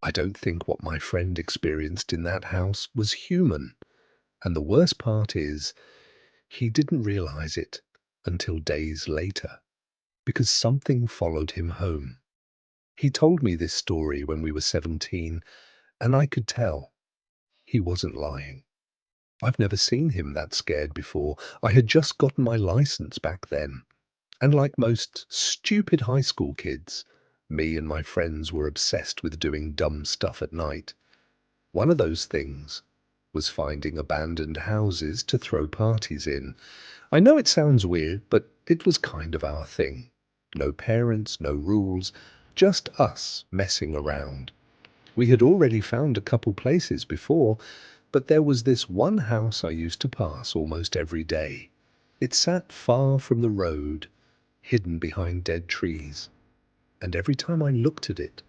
I don't think what my friend experienced in that house was human. And the worst part is, he didn't realize it until days later, because something followed him home. He told me this story when we were 17, and I could tell he wasn't lying. I've never seen him that scared before. I had just gotten my license back then. And like most stupid high school kids, me and my friends were obsessed with doing dumb stuff at night. One of those things was finding abandoned houses to throw parties in. I know it sounds weird, but it was kind of our thing. No parents, no rules, just us messing around. We had already found a couple places before, but there was this one house I used to pass almost every day. It sat far from the road, hidden behind dead trees, and every time I looked at it,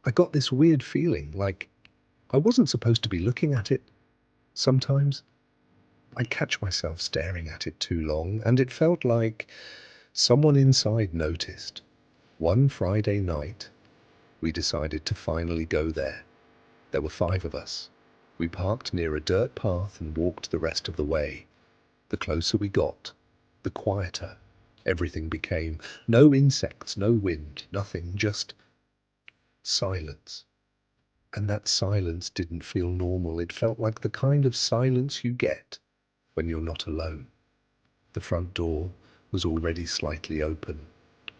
I got this weird feeling like I wasn't supposed to be looking at it. Sometimes I'd catch myself staring at it too long, and it felt like someone inside noticed. One Friday night, we decided to finally go there. There were 5 of us. We parked near a dirt path and walked the rest of the way. The closer we got, the quieter everything became. No insects, no wind, nothing, just silence. And that silence didn't feel normal. It felt like the kind of silence you get when you're not alone. The front door was already slightly open.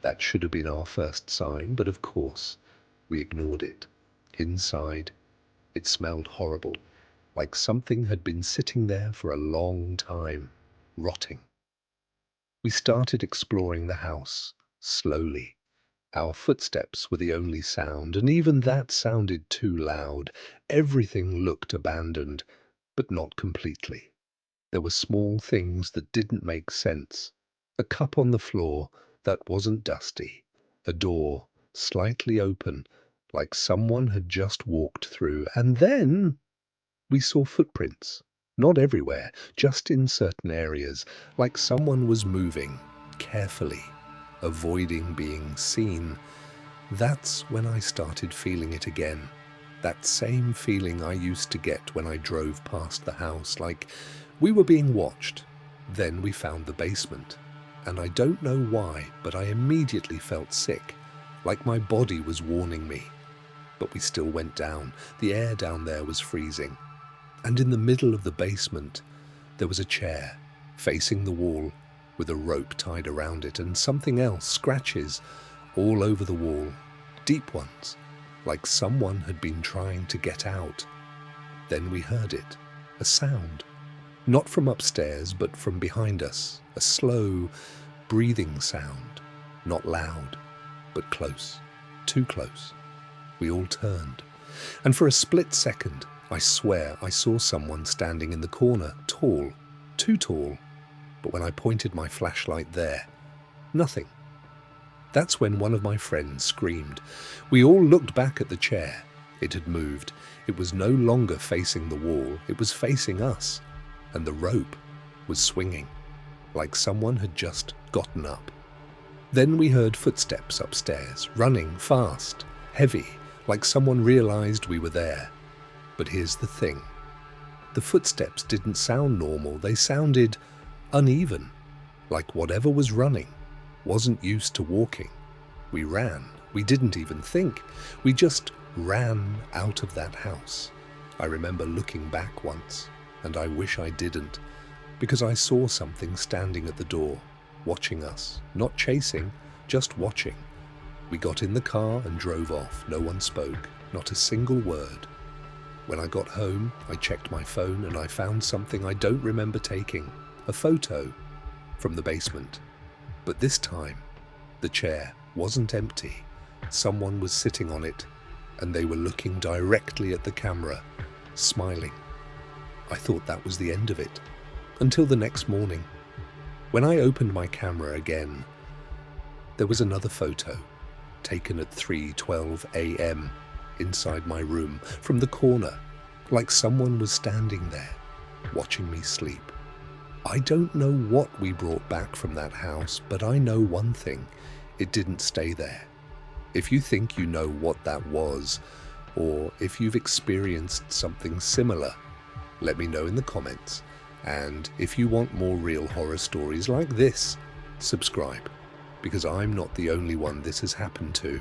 That should have been our first sign, but of course, we ignored it. Inside, it smelled horrible, like something had been sitting there for a long time, rotting. We started exploring the house, slowly. Our footsteps were the only sound, and even that sounded too loud. Everything looked abandoned, but not completely. There were small things that didn't make sense. A cup on the floor that wasn't dusty. A door slightly open, like someone had just walked through. And then we saw footprints. Not everywhere, just in certain areas, like someone was moving carefully, avoiding being seen. That's when I started feeling it again. That same feeling I used to get when I drove past the house, like we were being watched. Then we found the basement, and I don't know why, but I immediately felt sick, like my body was warning me. But we still went down. The air down there was freezing. And in the middle of the basement, there was a chair facing the wall with a rope tied around it, and something else, scratches all over the wall, deep ones, like someone had been trying to get out. Then we heard it, a sound, not from upstairs, but from behind us, a slow, breathing sound, not loud, but close, too close. We all turned, and for a split second, I swear I saw someone standing in the corner, tall, too tall, but when I pointed my flashlight there, nothing. That's when one of my friends screamed. We all looked back at the chair. It had moved. It was no longer facing the wall, it was facing us, and the rope was swinging, like someone had just gotten up. Then we heard footsteps upstairs, running fast, heavy, like someone realized we were there. But here's the thing. The footsteps didn't sound normal. They sounded uneven, like whatever was running wasn't used to walking. We ran. We didn't even think. We just ran out of that house. I remember looking back once, and I wish I didn't, because I saw something standing at the door, watching us, not chasing, just watching. We got in the car and drove off. No one spoke, not a single word. When I got home, I checked my phone and I found something I don't remember taking, a photo from the basement. But this time, the chair wasn't empty. Someone was sitting on it, and they were looking directly at the camera, smiling. I thought that was the end of it, until the next morning. When I opened my camera again, there was another photo, taken at 3:12 a.m. inside my room, from the corner, like someone was standing there, watching me sleep. I don't know what we brought back from that house, but I know one thing, it didn't stay there. If you think you know what that was, or if you've experienced something similar. Let me know in the comments. And if you want more real horror stories like this, subscribe, because I'm not the only one this has happened to.